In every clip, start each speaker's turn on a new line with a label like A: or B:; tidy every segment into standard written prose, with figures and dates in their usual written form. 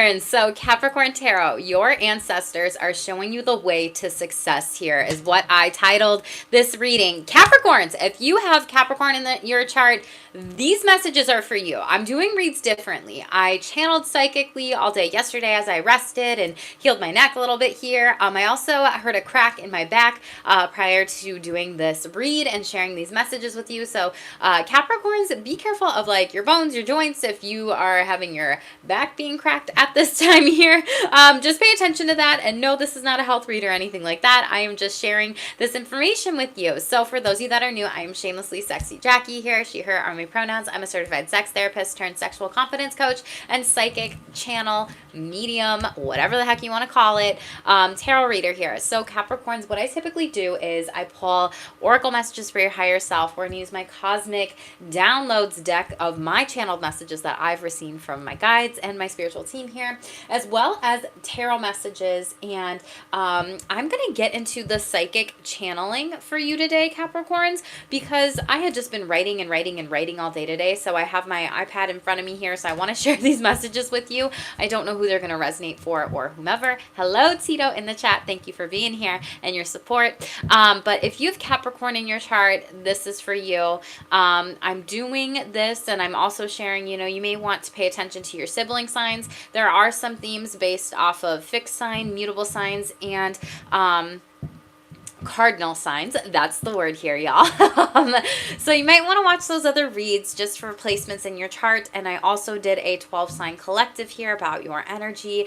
A: Capricorn. So Capricorn Tarot, your ancestors are showing you the way to success here is what I titled this reading. Capricorns, if you have Capricorn in your chart, these messages are for you. I'm doing reads differently. I channeled psychically all day yesterday as I rested and healed my neck a little bit here. I also heard a crack in my back prior to doing this read and sharing these messages with you. So Capricorns, be careful of like your bones, your joints. If you are having your back being cracked at this time here, just pay attention to that. And no, this is not a health read or anything like that. I am just sharing this information with you. So for those of you that are new, I am Shamelessly Sexy Jackie here. She, her are my pronouns. I'm a certified sex therapist turned sexual confidence coach and psychic channel medium, whatever the heck you want to call it, tarot reader here. So Capricorns, what I typically do is I pull oracle messages for your higher self. We're going to use my cosmic downloads deck of my channeled messages that I've received from my guides and my spiritual team here, as well as tarot messages. And I'm going to get into the psychic channeling for you today, Capricorns, because I had just been writing and writing and writing all day today. So I have my iPad in front of me here. So I want to share these messages with you. I don't know who they're going to resonate for or whomever. Hello, Tito in the chat. Thank you for being here and your support. But if you have Capricorn in your chart, this is for you. I'm doing this and I'm also sharing, you may want to pay attention to your sibling signs. There are some themes based off of fixed sign, mutable signs, and cardinal signs. That's the word here, y'all. So you might want to watch those other reads just for placements in your chart. And I also did a 12 sign collective here about your energy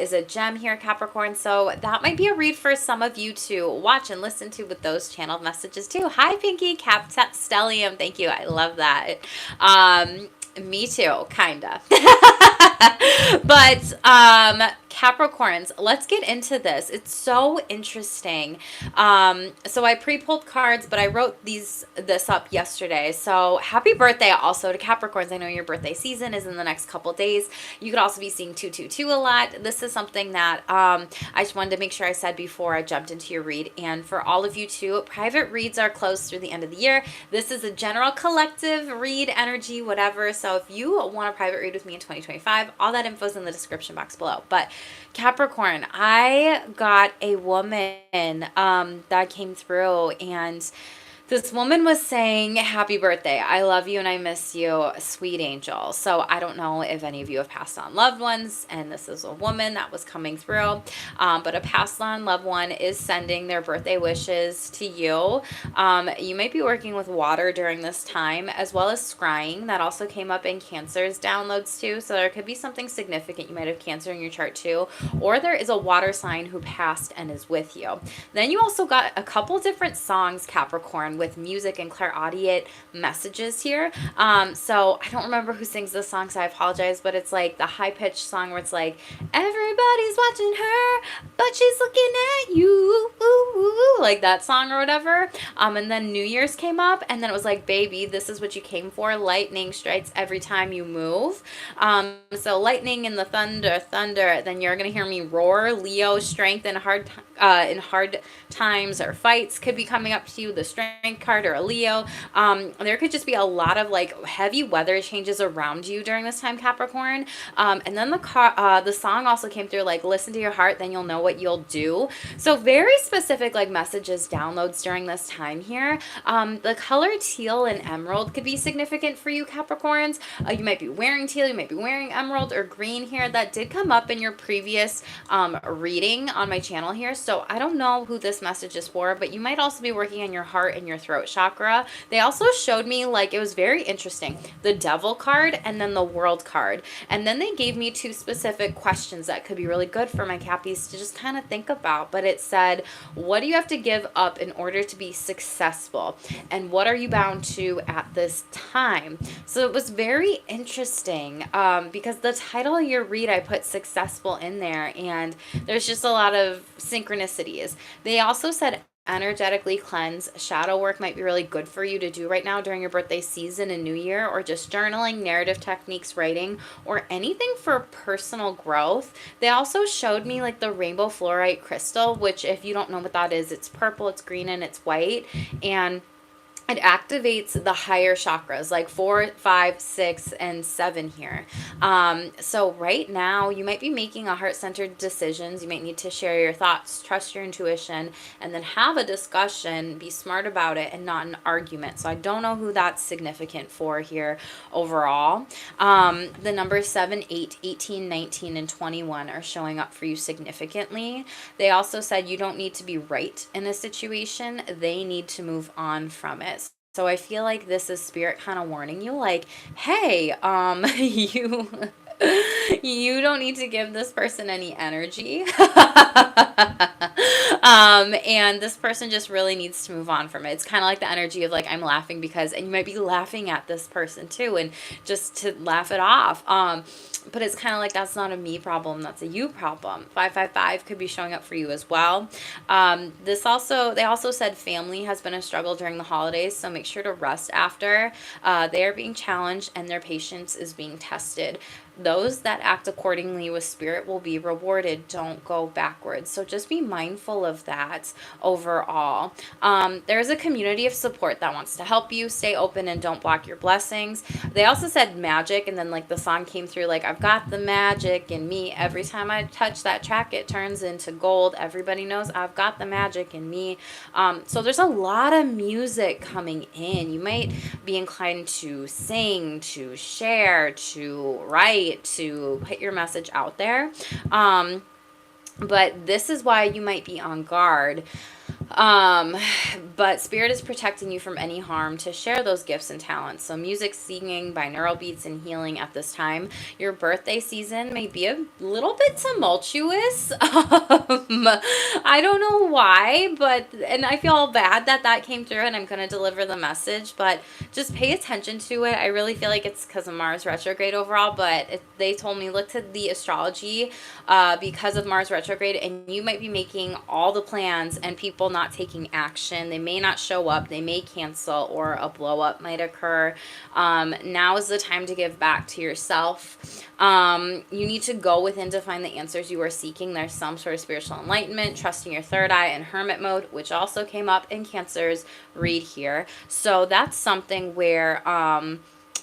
A: is a gem here, Capricorn. So that might be a read for some of you to watch and listen to with those channeled messages too. Hi, Pinky Stellium. Thank you. I love that. Me too, kinda. But Capricorns, let's get into this. It's so interesting. So I pre-pulled cards, but I wrote this up yesterday. So happy birthday also to Capricorns. I know your birthday season is in the next couple days. You could also be seeing 222 a lot. This is something that I just wanted to make sure I said before I jumped into your read. And for all of you too, private reads are closed through the end of the year. This is a general collective read, energy, whatever. So if you want a private read with me in 2025, all that info is in the description box below. But Capricorn, I got a woman that came through, and this woman was saying, happy birthday. I love you and I miss you, sweet angel. So I don't know if any of you have passed on loved ones, and this is a woman that was coming through. But a passed on loved one is sending their birthday wishes to you. You might be working with water during this time, as well as scrying. That also came up in Cancer's downloads too. So there could be something significant. You might have Cancer in your chart too. Or there is a water sign who passed and is with you. Then you also got a couple different songs, Capricorn, with music and clairaudient messages here. So I don't remember who sings this song, so I apologize, but it's like the high-pitched song where it's like, everybody's watching her, but she's looking at you, ooh, ooh, ooh, like that song or whatever. And then New Year's came up, and then it was like, baby, this is what you came for. Lightning strikes every time you move. So lightning and the thunder, then you're gonna hear me roar. Leo, strength in hard times or fights could be coming up to you. The strength card or a Leo. There could just be a lot of like heavy weather changes around you during this time, Capricorn. And then the song also came through like, listen to your heart, then you'll know what you'll do. So very specific like messages, downloads during this time here. The color teal and emerald could be significant for you, Capricorns. You might be wearing teal, you might be wearing emerald or green here. That did come up in your previous reading on my channel here. So I don't know who this message is for, but you might also be working on your heart and your throat chakra. They also showed me, like, it was very interesting, the devil card and then the world card. And then they gave me two specific questions that could be really good for my Cappies to just kind of think about. But it said, what do you have to give up in order to be successful? And what are you bound to at this time? So it was very interesting because the title of your read, I put successful in there, and there's just a lot of synchronicities. They also said energetically cleanse. Shadow work might be really good for you to do right now during your birthday season and New Year, or just journaling, narrative techniques, writing, or anything for personal growth. They also showed me like the rainbow fluorite crystal, which if you don't know what that is, it's purple, it's green, and it's white. And it activates the higher chakras like 4, 5, 6, and 7 here. So right now you might be making a heart-centered decisions. You might need to share your thoughts, trust your intuition, and then have a discussion, be smart about it, and not an argument. So I don't know who that's significant for here overall. The numbers 7, 8, 18, 19, and 21 are showing up for you significantly. They also said you don't need to be right in a situation. They need to move on from it. So I feel like this is spirit kind of warning you, like, hey, you you don't need to give this person any energy. And this person just really needs to move on from it. It's kind of like the energy of like, I'm laughing because, and you might be laughing at this person too, and just to laugh it off. But it's kind of like, that's not a me problem, that's a you problem. 555 could be showing up for you as well. They also said family has been a struggle during the holidays, so make sure to rest after. They are being challenged and their patience is being tested. Those that act accordingly with spirit will be rewarded. Don't go backwards. So just be mindful of that overall. There's a community of support that wants to help you. Stay open and don't block your blessings. They also said magic, and then like the song came through like, I've got the magic in me. Every time I touch that track, it turns into gold. Everybody knows I've got the magic in me. So there's a lot of music coming in. You might be inclined to sing, to share, to write, to put your message out there. But this is why you might be on guard. But spirit is protecting you from any harm to share those gifts and talents. So music, singing, binaural beats, and healing at this time. Your birthday season may be a little bit tumultuous. I don't know why, and I feel bad that that came through, and I'm going to deliver the message, but just pay attention to it. I really feel like it's because of Mars retrograde overall, but they told me look to the astrology because of Mars retrograde, and you might be making all the plans and people not taking action. They may not show up, they may cancel, or a blow up might occur. Now is the time to give back to yourself. You need to go within to find the answers you are seeking. There's some sort of spiritual enlightenment, trusting your third eye, and hermit mode, which also came up in Cancer's read here. So that's something where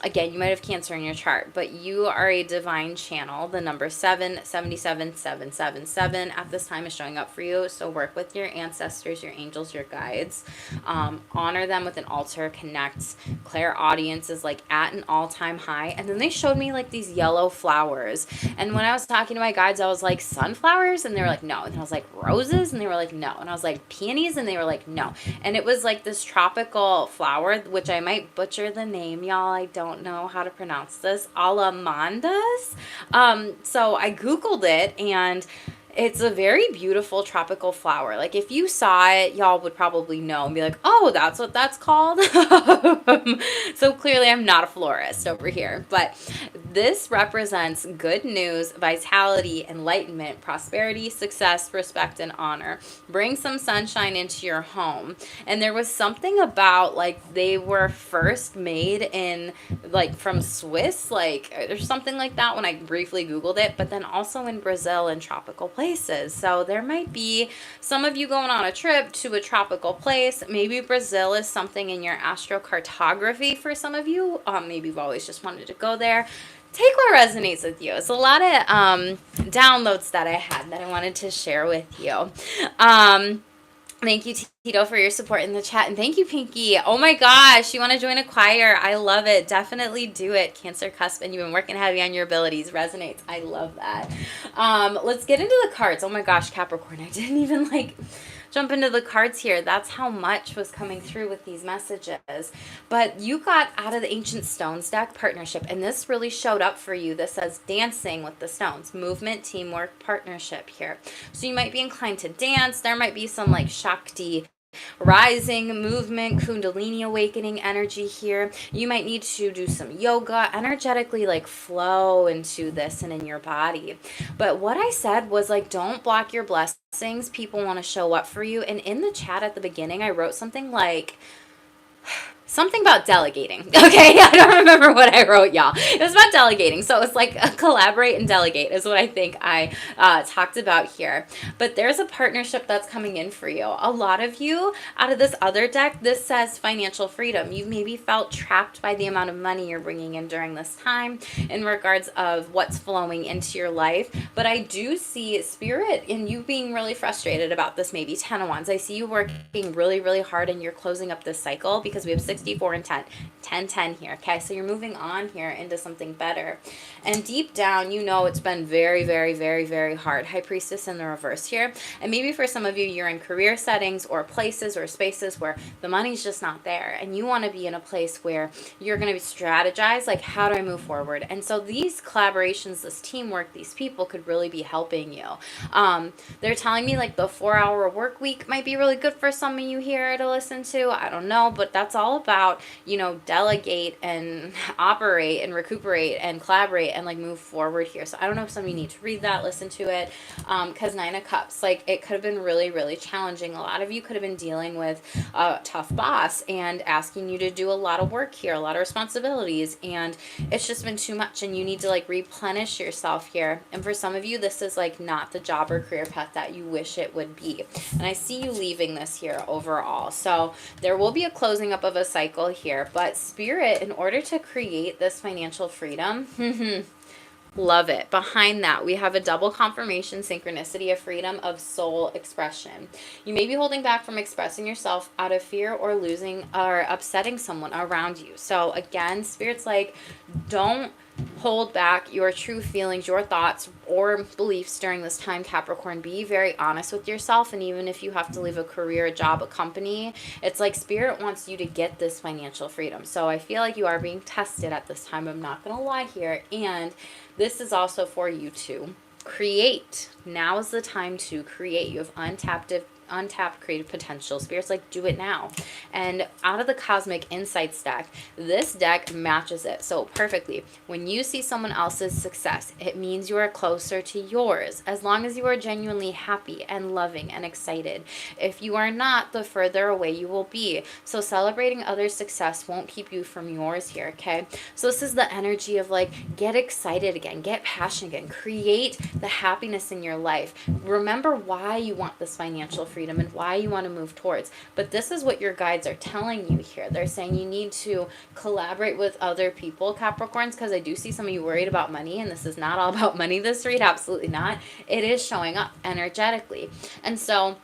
A: again, you might have Cancer in your chart, but you are a divine channel. The number 777 at this time is showing up for you. So work with your ancestors, your angels, your guides. Honor them with an altar, connect. Clairaudience is like at an all-time high. And then they showed me like these yellow flowers. And when I was talking to my guides, I was like, sunflowers? And they were like, no. And I was like, roses? And they were like, no. And I was like, peonies? And they were like, no. And it was like this tropical flower, which I might butcher the name, y'all. I don't know how to pronounce this. Alamandas. So I Googled it, and it's a very beautiful tropical flower. Like if you saw it, y'all would probably know and be like, oh, that's what that's called. So clearly I'm not a florist over here, but this represents good news, vitality, enlightenment, prosperity, success, respect, and honor. Bring some sunshine into your home. And there was something about like they were first made in like from Swiss, like or something like that when I briefly Googled it, but then also in Brazil and tropical places. So there might be some of you going on a trip to a tropical place. Maybe Brazil is something in your astrocartography for some of you. Maybe you've always just wanted to go there. Take what resonates with you. It's a lot of downloads that I had that I wanted to share with you. Thank you, Tito, for your support in the chat. And thank you, Pinky. Oh my gosh, you want to join a choir? I love it. Definitely do it. Cancer cusp, and you've been working heavy on your abilities. Resonates. I love that. Let's get into the cards. Oh my gosh, Capricorn. I didn't even jump into the cards here. That's how much was coming through with these messages. But you got out of the Ancient Stones deck, partnership, and this really showed up for you. This says dancing with the stones, movement, teamwork, partnership here. So you might be inclined to dance. There might be some like Shakti rising movement, kundalini awakening energy here. You might need to do some yoga, energetically like flow into this and in your body. But what I said was like, don't block your blessings. People want to show up for you. And in the chat at the beginning, I wrote something like, something about delegating. Okay, I don't remember what I wrote, y'all. It was about delegating. So it's like collaborate and delegate is what I think I talked about here. But there's a partnership that's coming in for you. A lot of you out of this other deck, this says financial freedom. You've maybe felt trapped by the amount of money you're bringing in during this time in regards of what's flowing into your life. But I do see spirit in you being really frustrated about this, maybe 10 of Wands. I see you working really, really hard and you're closing up this cycle because we have 64 and 10 here. Okay, so you're moving on here into something better. And deep down, you know it's been very, very, very, very hard. High Priestess in the reverse here. And maybe for some of you, you're in career settings or places or spaces where the money's just not there. And you want to be in a place where you're going to strategize, like, how do I move forward? And so these collaborations, this teamwork, these people could really be helping you. They're telling me like the 4-hour work week might be really good for some of you here to listen to. I don't know, but that's all about, you know, delegate and operate and recuperate and collaborate and like move forward here. So I don't know if some of you need to read that, listen to it, because 9 of Cups, like it could have been really, really challenging. A lot of you could have been dealing with a tough boss and asking you to do a lot of work here, a lot of responsibilities, and it's just been too much and you need to like replenish yourself here. And for some of you, this is like not the job or career path that you wish it would be. And I see you leaving this here overall. So there will be a closing up of a cycle here, but Spirit, in order to create this financial freedom, love it. Behind that, we have a double confirmation, synchronicity of freedom of soul expression. You may be holding back from expressing yourself out of fear or losing or upsetting someone around you. So again, Spirit's like, don't hold back your true feelings, your thoughts or beliefs during this time, Capricorn. Be very honest with yourself. And even if you have to leave a career, a job, a company, it's like Spirit wants you to get this financial freedom. So I feel like you are being tested at this time. I'm not going to lie here. And this is also for you to create. Now is the time to create. You have untapped creative potential. Spirit's like, do it now. And out of the Cosmic Insights deck, this deck matches it so perfectly. When you see someone else's success, it means you are closer to yours, as long as you are genuinely happy and loving and excited. If you are not, the further away you will be. So celebrating others' success won't keep you from yours here, okay? So this is the energy of like, get excited again, get passionate again, create the happiness in your life. Remember why you want this financial freedom and why you want to move towards. But this is what your guides are telling you here. They're saying you need to collaborate with other people, Capricorns, because I do see some of you worried about money, and this is not all about money, this read, absolutely not. It is showing up energetically. And so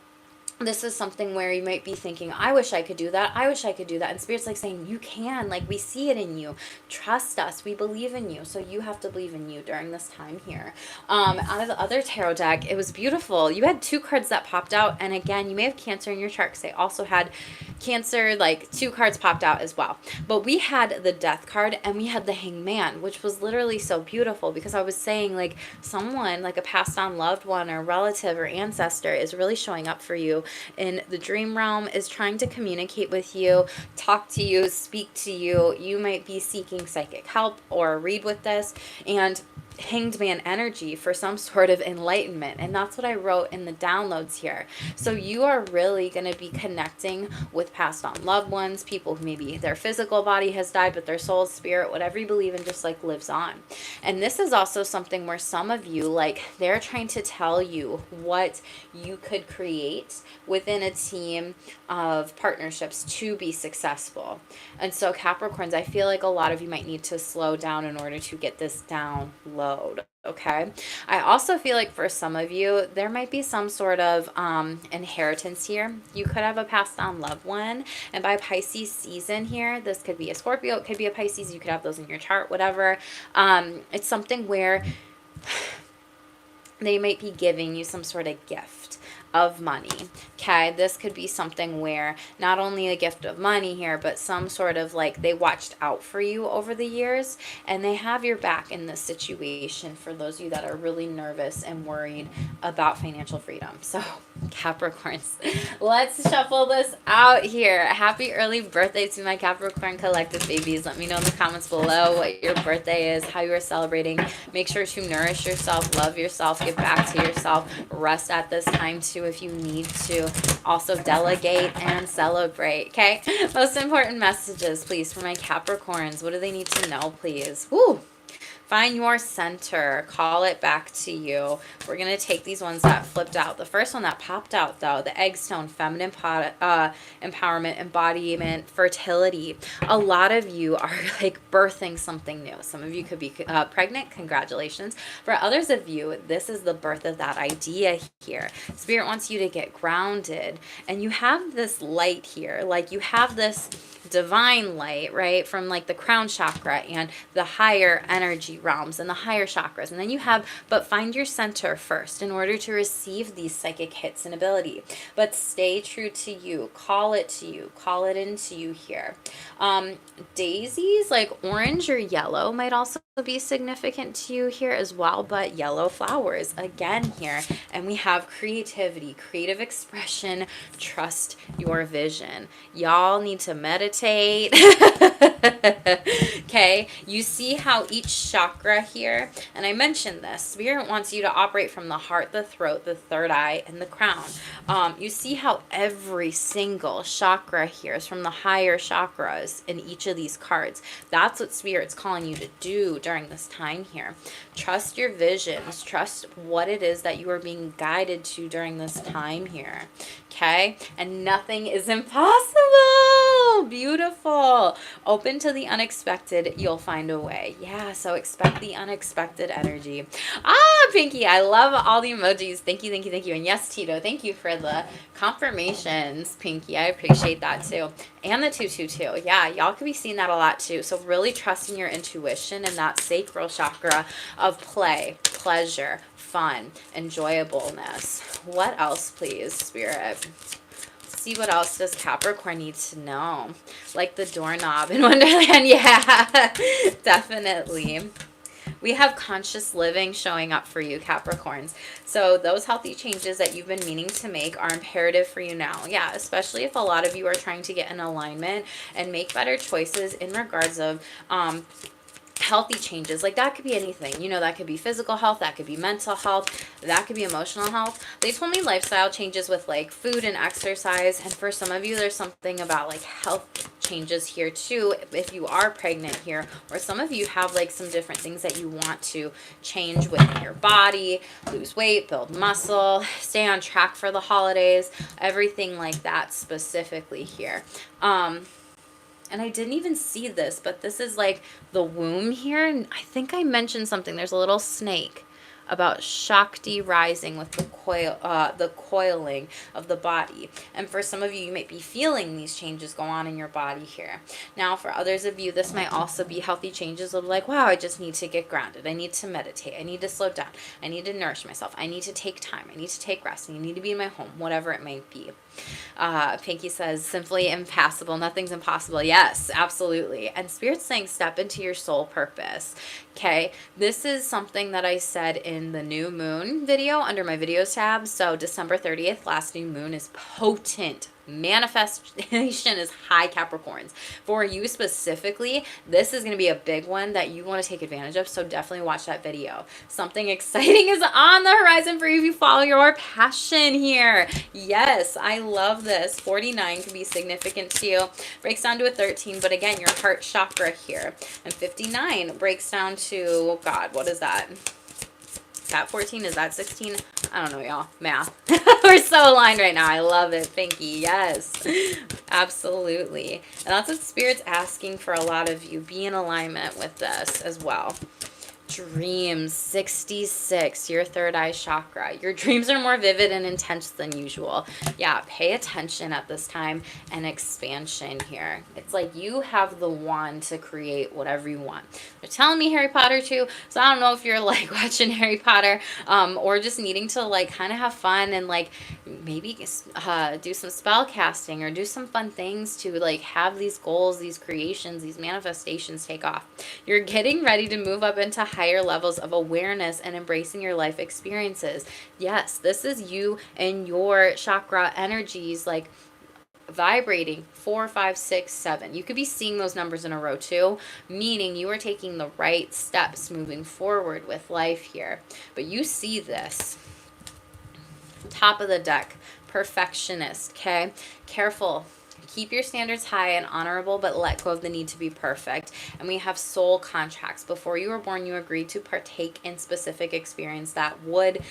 A: this is something where you might be thinking, I wish I could do that. I wish I could do that. And Spirit's like saying, you can. Like, we see it in you. Trust us. We believe in you. So you have to believe in you during this time here. Out of the other tarot deck, it was beautiful. You had 2 cards that popped out. And again, you may have Cancer in your chart because they also had Cancer, like 2 cards popped out as well. But we had the Death card and we had the Hangman, which was literally so beautiful because I was saying like someone, like a passed on loved one or relative or ancestor is really showing up for you in the dream realm, is trying to communicate with you, talk to you, speak to you. You might be seeking psychic help or read with this, and Hanged Man energy for some sort of enlightenment. And that's what I wrote in the downloads here. So you are really going to be connecting with passed on loved ones, people who maybe their physical body has died, but their soul, spirit, whatever you believe in, just like lives on. And this is also something where some of you, like, they're trying to tell you what you could create within a team of partnerships to be successful. And so Capricorns, I feel like a lot of you might need to slow down in order to get this down low. Okay. I also feel like for some of you, there might be some sort of inheritance here. You could have a passed on loved one. And by Pisces season here, this could be a Scorpio, it could be a Pisces. You could have those in your chart, whatever. It's something where they might be giving you some sort of gift of money. Okay, this could be something where not only a gift of money here, but some sort of like they watched out for you over the years and they have your back in this situation for those of you that are really nervous and worried about financial freedom. So Capricorns. Let's shuffle this out here. Happy early birthday to my Capricorn collective babies. Let me know in the comments below what your birthday is, how you are celebrating. Make sure to nourish yourself, love yourself, give back to yourself. Rest at this time too if you need to. Also delegate and celebrate, okay? Most important messages, please, for my Capricorns. What do they need to know, please? Woo! Find your center. Call it back to you. We're going to take these ones that flipped out. The first one that popped out, though, the egg stone, feminine empowerment, embodiment, fertility. A lot of you are like birthing something new. Some of you could be pregnant. Congratulations. For others of you, this is the birth of that idea here. Spirit wants you to get grounded. And you have this light here. Like you have this divine light, right, from like the crown chakra and the higher energy realms and the higher chakras. And then you have, but find your center first in order to receive these psychic hits and ability. But stay true to you. Call it to you. Call it into you here. Daisies, like orange or yellow, might also be significant to you here as well, but yellow flowers again here. And we have creativity, creative expression, trust your vision. Y'all need to meditate. Okay, you see how each chakra here, and I mentioned this, Spirit wants you to operate from the heart, the throat, the third eye, and the crown. You see how every single chakra here is from the higher chakras in each of these cards. That's what Spirit's calling you to do during this time here. Trust your visions. Trust what it is that you are being guided to during this time here. Okay? And nothing is impossible. Beautiful. Open to the unexpected. You'll find a way. Yeah, so expect the unexpected energy. Pinky, I love all the emojis. Thank you, thank you, thank you. And yes, Tito, thank you for the confirmations, Pinky. I appreciate that too. And the 222. Yeah, y'all could be seeing that a lot too. So really trusting your intuition and that sacral chakra of play, pleasure, fun, enjoyableness. What else, please, Spirit? See what else does Capricorn need to know? Like the doorknob in Wonderland. Yeah, definitely. We have conscious living showing up for you, Capricorns. So those healthy changes that you've been meaning to make are imperative for you now. Yeah, especially if a lot of you are trying to get in alignment and make better choices in regards of healthy changes. Like that could be anything, you know, that could be physical health, that could be mental health, that could be emotional health. They told me lifestyle changes with like food and exercise, and for some of you there's something about like health changes here too if you are pregnant here, or some of you have like some different things that you want to change within your body, lose weight, build muscle, stay on track for the holidays, everything like that specifically here. And I didn't even see this, but this is like the womb here. And I think I mentioned something. There's a little snake about Shakti rising with the coiling of the body. And for some of you, you might be feeling these changes go on in your body here. Now, for others of you, this might also be healthy changes of like, wow, I just need to get grounded. I need to meditate. I need to slow down. I need to nourish myself. I need to take time. I need to take rest. I need to be in my home, whatever it might be. Pinky says, simply impassable. Nothing's impossible. Yes, absolutely. And Spirit's saying, step into your soul purpose. Okay. This is something that I said in the new moon video under my videos tab. So December 30th, last new moon is potent. Manifestation is high, Capricorns. For you specifically, this is going to be a big one that you want to take advantage of, so definitely watch that video. Something exciting is on the horizon for you if you follow your passion here. Yes, I love this. 49 can be significant to you. Breaks down to a 13, but again, your heart chakra here. And 59 breaks down to, oh God, what is that? Is that 14? Is that 16? I don't know, y'all. Math. We're so aligned right now. I love it, Pinky. Yes, absolutely. And that's what Spirit's asking for a lot of you. Be in alignment with this as well. Dreams, 66, your third eye chakra. Your dreams are more vivid and intense than usual. Yeah, pay attention at this time and expansion here. It's like you have the wand to create whatever you want. They're telling me Harry Potter too, so I don't know if you're like watching Harry Potter or just needing to like kind of have fun and like maybe do some spell casting or do some fun things to like have these goals, these creations, these manifestations take off. You're getting ready to move up into higher levels of awareness and embracing your life experiences. Yes, this is you and your chakra energies, like vibrating 4, 5, 6, 7. You could be seeing those numbers in a row too, meaning you are taking the right steps moving forward with life here. But you see this. Top of the deck, perfectionist, okay? Careful. Keep your standards high and honorable, but let go of the need to be perfect. And we have soul contracts. Before you were born, you agreed to partake in specific experience that would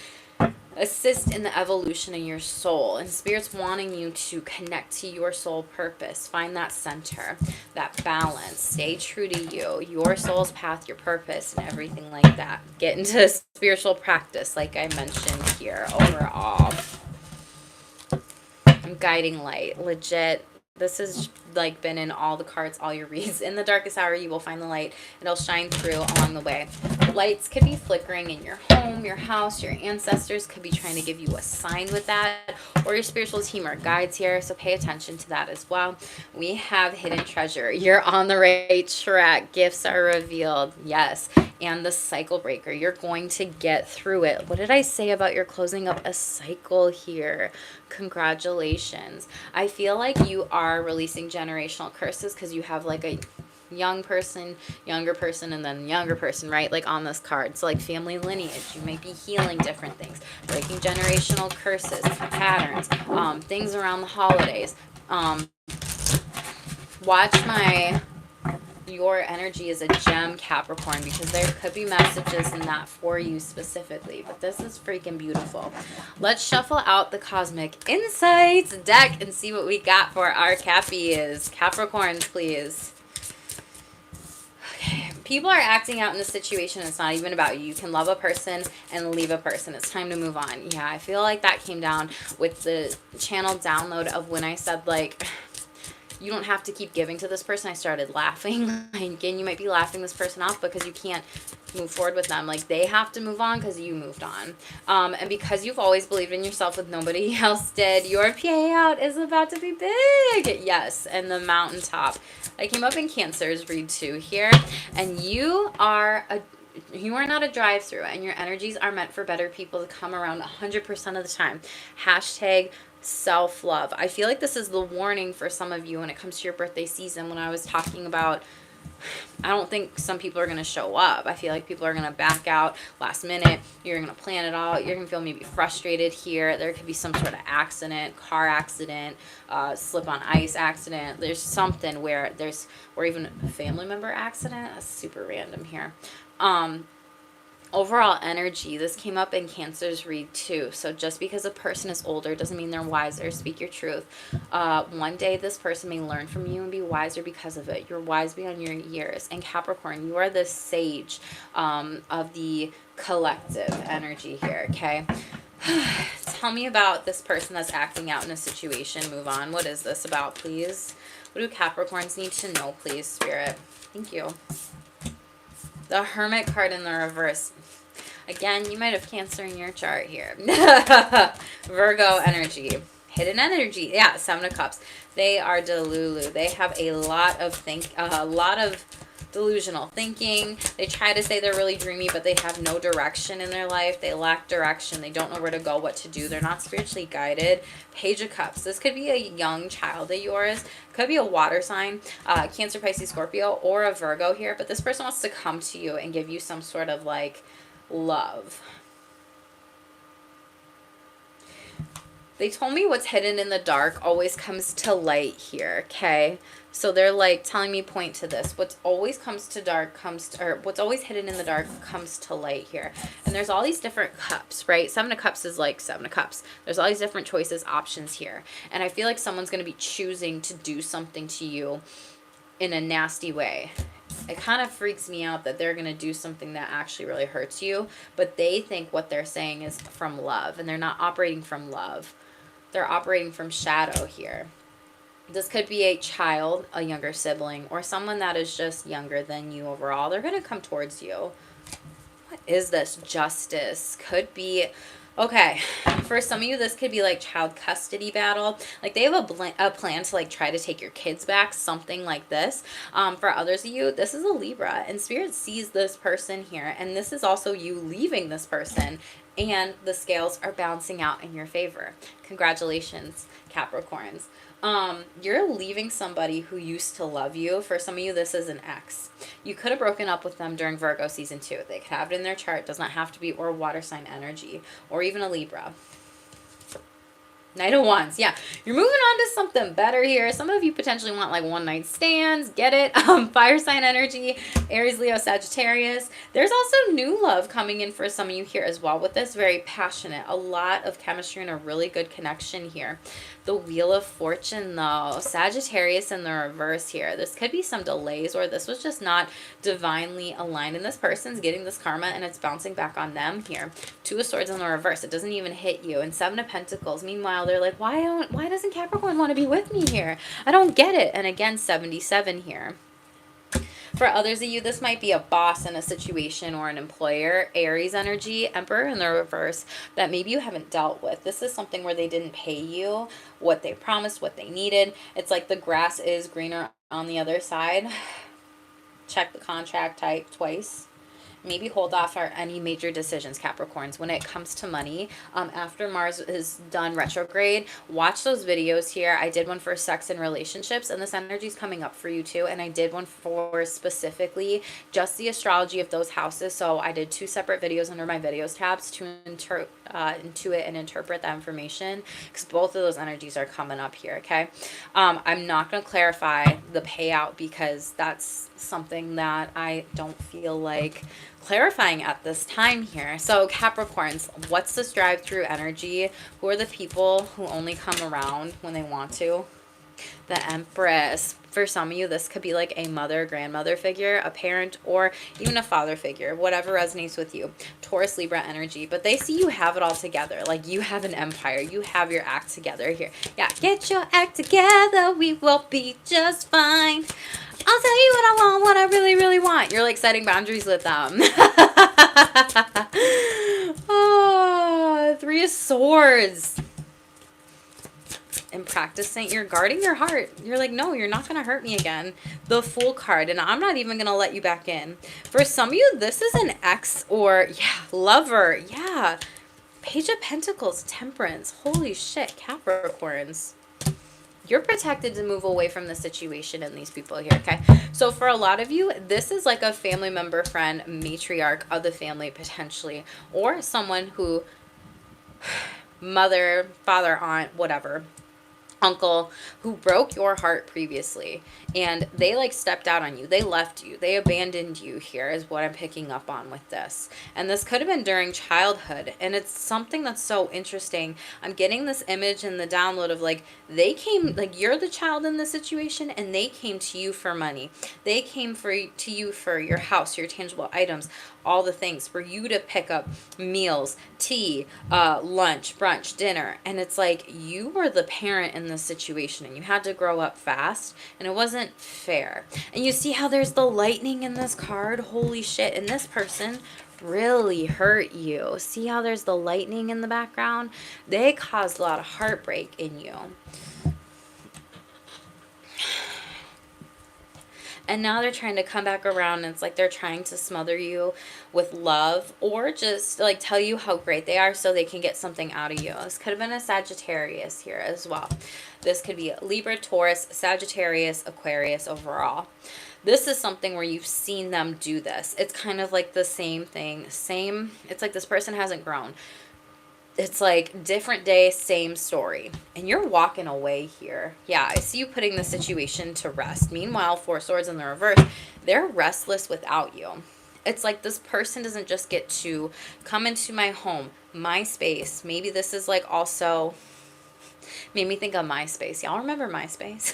A: assist in the evolution of your soul, and spirit's wanting you to connect to your soul purpose. Find that center, that balance. Stay true to you, your soul's path, your purpose, and everything like that. Get into spiritual practice, like I mentioned here. Overall, guiding light, legit. This has like been in all the cards, all your reads. In the darkest hour, you will find the light. It'll shine through along the way. Lights could be flickering in your home, your house. Your ancestors could be trying to give you a sign with that, or your spiritual team or guides here. So pay attention to that as well. We have hidden treasure. You're on the right track. Gifts are revealed. Yes. And the cycle breaker. You're going to get through it. What did I say about your closing up a cycle here? Congratulations. I feel like you are releasing generational curses because you have like a young person, younger person, and then younger person, right? Like on this card. So like family lineage, you might be healing different things, breaking generational curses, patterns, things around the holidays. Watch your energy is a gem, Capricorn, because there could be messages in that for you specifically, but this is freaking beautiful. Let's shuffle out the Cosmic Insights deck and see what we got for our Cappies. Capricorns, please. Okay. People are acting out in this situation. It's not even about you. You can love a person and leave a person. It's time to move on. Yeah, I feel like that came down with the channel download of when I said, like, you don't have to keep giving to this person. I started laughing. Again, you might be laughing this person off because you can't move forward with them. Like, they have to move on because you moved on. And because you've always believed in yourself when nobody else did, your payout is about to be big. Yes, and the mountaintop. I came up in Cancer's read too here. And you are not a drive-through, and your energies are meant for better people to come around 100% of the time. Hashtag self-love. I feel like this is the warning for some of you when it comes to your birthday season. When I was talking about, I don't think some people are going to show up. I feel like people are going to back out last minute. You're going to plan it out. You're going to feel maybe frustrated here. There could be some sort of accident, car accident, slip on ice accident. There's something where or even a family member accident. That's super random here. Overall energy, this came up in Cancer's read too. So just because a person is older doesn't mean they're wiser. Speak your truth. One day this person may learn from you and be wiser because of it. You're wise beyond your years. And Capricorn, you are the sage of the collective energy here, okay? Tell me about this person that's acting out in a situation. Move on. What is this about, please? What do Capricorns need to know, please, Spirit? Thank you. The Hermit card in the reverse. Again, you might have Cancer in your chart here. Virgo energy. Hidden energy. Yeah, Seven of Cups. They are delulu. They have a lot of delusional thinking. They try to say they're really dreamy, but they have no direction in their life. They lack direction. They don't know where to go, what to do. They're not spiritually guided. Page of Cups. This could be a young child of yours. Could be a water sign, Cancer, Pisces, Scorpio, or a Virgo here. But this person wants to come to you and give you some sort of like love. They told me what's hidden in the dark always comes to light here, okay? So they're like telling me point to this. What's always comes to dark or what's always hidden in the dark comes to light here. And there's all these different cups, right? Seven of Cups is like Seven of Cups. There's all these different choices, options here. And I feel like someone's going to be choosing to do something to you in a nasty way. It kind of freaks me out that they're going to do something that actually really hurts you, but they think what they're saying is from love, and they're not operating from love. They're operating from shadow here. This could be a child, a younger sibling, or someone that is just younger than you overall. They're going to come towards you. What is this? Justice. Could be Okay, for some of you, this could be like child custody battle. Like they have a plan to like try to take your kids back, something like this. For others of you, this is a Libra, and Spirit sees this person here, and this is also you leaving this person, and the scales are bouncing out in your favor. Congratulations, Capricorns. You're leaving somebody who used to love you. For some of you, this is an ex. You could have broken up with them during Virgo season 2. They could have it in their chart. Does not have to be or water sign energy or even a Libra. Knight of Wands. Yeah, you're moving on to something better here. Some of you potentially want like one night stands. Get it? Fire sign energy, Aries, Leo, Sagittarius. There's also new love coming in for some of you here as well with this. Very passionate. A lot of chemistry and a really good connection here. The Wheel of Fortune, though. Sagittarius in the reverse here. This could be some delays, or this was just not divinely aligned, and this person's getting this karma and it's bouncing back on them here. Two of Swords in the reverse. It doesn't even hit you. And Seven of Pentacles. Meanwhile, they're like, why doesn't Capricorn want to be with me here? I don't get it. And again, 77 here. For others of you, this might be a boss in a situation or an employer. Aries energy, Emperor in the reverse, that maybe you haven't dealt with. This is something where they didn't pay you what they promised, what they needed. It's like the grass is greener on the other side. Check the contract type twice. Maybe hold off on any major decisions, Capricorns. When it comes to money, after Mars is done retrograde, watch those videos here. I did one for sex and relationships, and this energy is coming up for you too. And I did one for specifically just the astrology of those houses. So I did 2 separate videos under my videos tabs to intuit and interpret that information, because both of those energies are coming up here, okay? I'm not going to clarify the payout because that's something that I don't feel like clarifying at this time here. So Capricorns, what's this drive-through energy? Who are the people who only come around when they want to? The Empress. For some of you, this could be like a mother, grandmother figure, a parent, or even a father figure, whatever resonates with you. Taurus, Libra energy. But they see you have it all together. Like you have an empire. You have your act together here. Yeah, get your act together. We will be just fine. I'll tell you what I want, what I really, really want. You're like setting boundaries with them. Oh, 3 of Swords. And practicing, you're guarding your heart. You're like, no, you're not going to hurt me again. The Fool card, and I'm not even going to let you back in. For some of you, this is an ex or, yeah, lover. Yeah. Page of Pentacles, Temperance. Holy shit, Capricorns. You're protected to move away from the situation and these people here, okay? So for a lot of you, this is like a family member, friend, matriarch of the family potentially, or someone who, mother, father, aunt, whatever, uncle, who broke your heart previously, and they like stepped out on you. They left you. They abandoned you here is what I'm picking up on with this. And this could have been during childhood, and it's something that's so interesting. I'm getting this image in the download of like they came, like you're the child in the situation, and they came to you for money. They came to you for your house, your tangible items, all the things for you to pick up meals, tea, lunch, brunch, dinner. And it's like you were the parent in this situation and you had to grow up fast, and it wasn't fair. And you see how there's the lightning in this card? Holy shit. And this person really hurt you. See how there's the lightning in the background? They caused a lot of heartbreak in you. And now they're trying to come back around, and it's like they're trying to smother you with love or just like tell you how great they are so they can get something out of you. This could have been a Sagittarius here as well. This could be Libra, Taurus, Sagittarius, Aquarius overall. This is something where you've seen them do this. It's kind of like the same thing. It's like this person hasn't grown. It's like different day, same story. And you're walking away here. Yeah, I see you putting the situation to rest. Meanwhile, 4 Swords in the reverse, they're restless without you. It's like this person doesn't just get to come into my home, my space. Maybe this is like also made me think of MySpace. Y'all remember MySpace?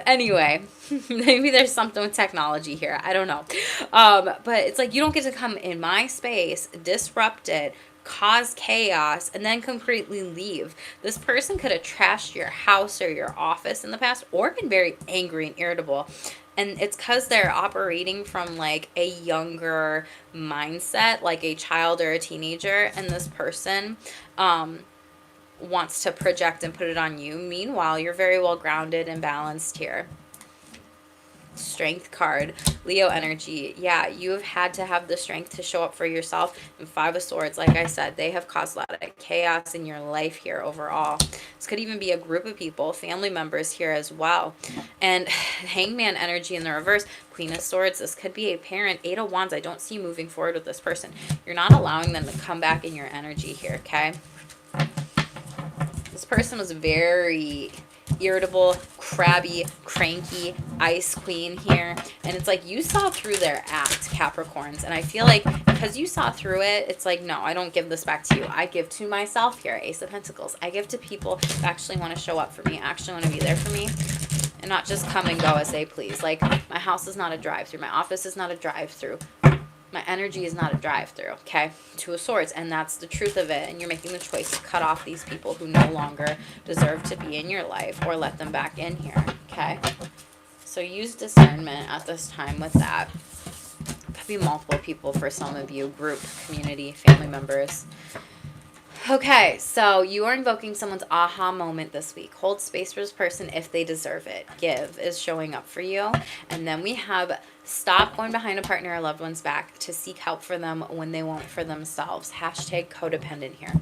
A: Anyway, maybe there's something with technology here. I don't know. But it's like you don't get to come in my space, disrupt it, cause chaos, and then completely leave. This person could have trashed your house or your office in the past, or been very angry and irritable. And it's because they're operating from like a younger mindset, like a child or a teenager, and this person wants to project and put it on you. Meanwhile, you're very well grounded and balanced here. Strength card, Leo energy. Yeah, you have had to have the strength to show up for yourself. And Five of Swords, like I said, they have caused a lot of chaos in your life here overall. This could even be a group of people, family members here as well. And Hangman energy in the reverse, Queen of Swords. This could be a parent. Eight of Wands. I don't see you moving forward with this person. You're not allowing them to come back in your energy here, okay? This person was very irritable, crabby, cranky, ice queen here. And it's like you saw through their act, Capricorns. And I feel like because you saw through it, it's like, no, I don't give this back to you. I give to myself here, Ace of Pentacles. I give to people who actually want to show up for me, actually want to be there for me. And not just come and go as they please. Like, my house is not a drive-through. My office is not a drive-through. My energy is not a drive-through, okay? Two of Swords, and that's the truth of it. And you're making the choice to cut off these people who no longer deserve to be in your life, or let them back in here, okay? So use discernment at this time with that. Could be multiple people for some of you, group, community, family members. Okay, so you are invoking someone's aha moment this week. Hold space for this person if they deserve it. Give is showing up for you. And then we have stop going behind a partner or loved one's back to seek help for them when they won't for themselves. Hashtag codependent here.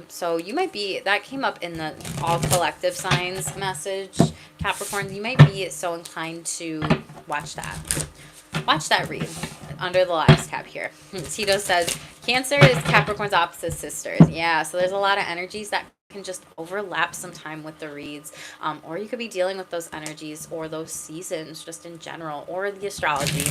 A: So you might be, that came up in the all collective signs message, Capricorn. You might be so inclined to watch that. Watch that read under the lives tab here. Tito says, Cancer is Capricorn's opposite sisters. Yeah, so there's a lot of energies that can just overlap sometime with the reads. Or you could be dealing with those energies or those seasons just in general, or the astrology.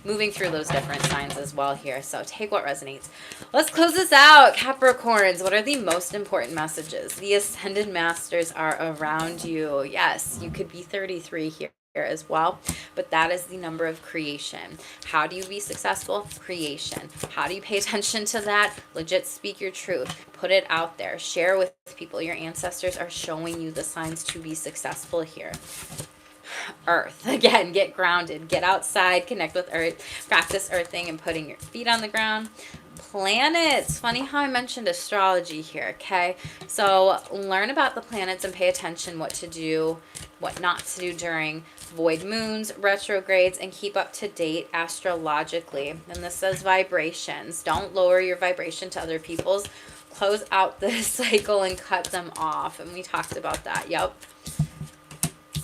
A: Moving through those different signs as well here. So take what resonates. Let's close this out, Capricorns. What are the most important messages? The Ascended Masters are around you. Yes, you could be 33 here as well, but that is the number of creation. How do you be successful? Creation. How do you pay attention to that? Legit speak your truth. Put it out there. Share with people. Your ancestors are showing you the signs to be successful here. Earth. Again, get grounded. Get outside. Connect with Earth. Practice earthing and putting your feet on the ground. Planets. Funny how I mentioned astrology here, okay? So learn about the planets and pay attention what to do, what not to do during void moons, retrogrades, and keep up to date astrologically. And this says vibrations. Don't lower your vibration to other people's. Close out this cycle and cut them off. And we talked about that. Yep.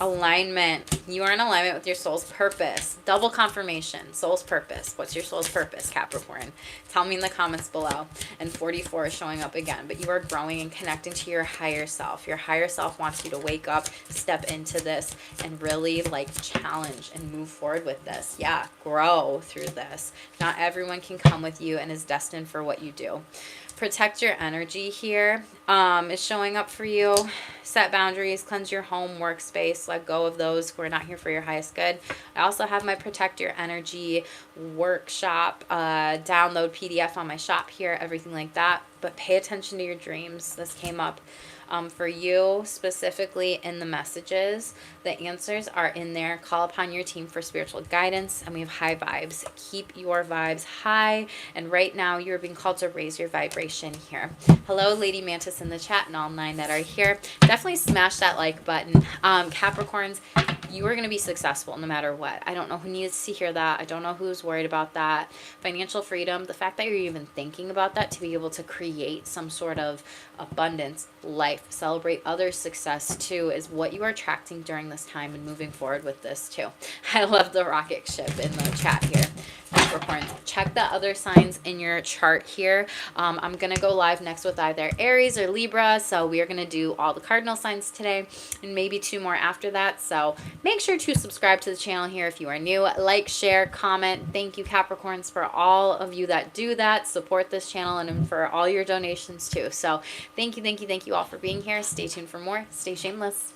A: Alignment. You are in alignment with your soul's purpose. Double confirmation. Soul's purpose. What's your soul's purpose, Capricorn? Tell me in the comments below. And 44 is showing up again. But you are growing and connecting to your higher self. Your higher self wants you to wake up, step into this, and really like challenge and move forward with this. Yeah, grow through this. Not everyone can come with you and is destined for what you do. Protect your energy here is showing up for you. Set boundaries, cleanse your home, workspace, let go of those who are not here for your highest good. I also have my Protect Your Energy workshop, download PDF on my shop here, everything like that. But pay attention to your dreams. This came up for you specifically in the messages. The answers are in there. Call upon your team for spiritual guidance, and we have high vibes. Keep your vibes high, and right now you're being called to raise your vibration here. Hello, Lady Mantis in the chat and all 9 that are here. Definitely smash that like button. Capricorns, you are going to be successful no matter what. I don't know who needs to hear that. I don't know who's worried about that. Financial freedom, the fact that you're even thinking about that to be able to create some sort of abundance, life, celebrate others' success too, is what you are attracting during this time and moving forward with this too. I love the rocket ship in the chat here. Capricorns, check the other signs in your chart here. I'm going to go live next with either Aries or Libra. So we are going to do all the cardinal signs today and maybe 2 more after that. So make sure to subscribe to the channel here if you are new. Like, share, comment. Thank you, Capricorns, for all of you that do that. Support this channel and for all your donations too. So thank you all for being here. Stay tuned for more. Stay shameless.